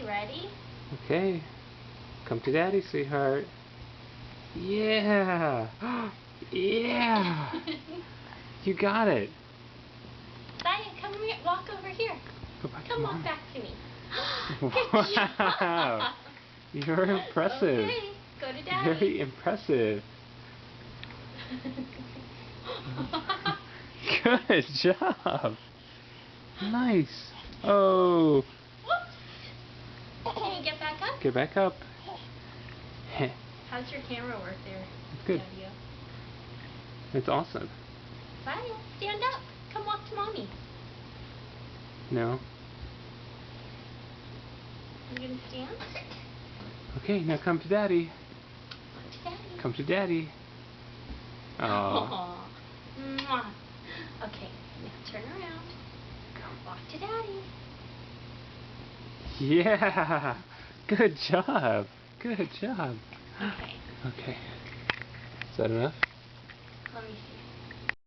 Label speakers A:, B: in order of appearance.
A: ready?
B: Okay. Come to Daddy, sweetheart. Yeah! Yeah! You got it!
A: Zion, come here. Walk over here.
B: Go back
A: Come
B: to
A: walk
B: Mom.
A: back to me.
B: Wow! You're impressive.
A: Okay, go to Daddy.
B: Very impressive. Good job. Nice. Oh.
A: Can you get back up?
B: Get back up.
A: How's your camera work there?
B: Good.
A: Daddy?
B: It's awesome.
A: Zion, stand up. Come walk to Mommy.
B: No.
A: You gonna stand?
B: Okay, now come to Daddy.
A: Walk to Daddy.
B: Come to Daddy. Oh.
A: Aw. Mwah. Okay, now turn around. Walk to Daddy.
B: Yeah. Good job. Good job.
A: Okay,
B: Okay. Is that enough?
A: let me see.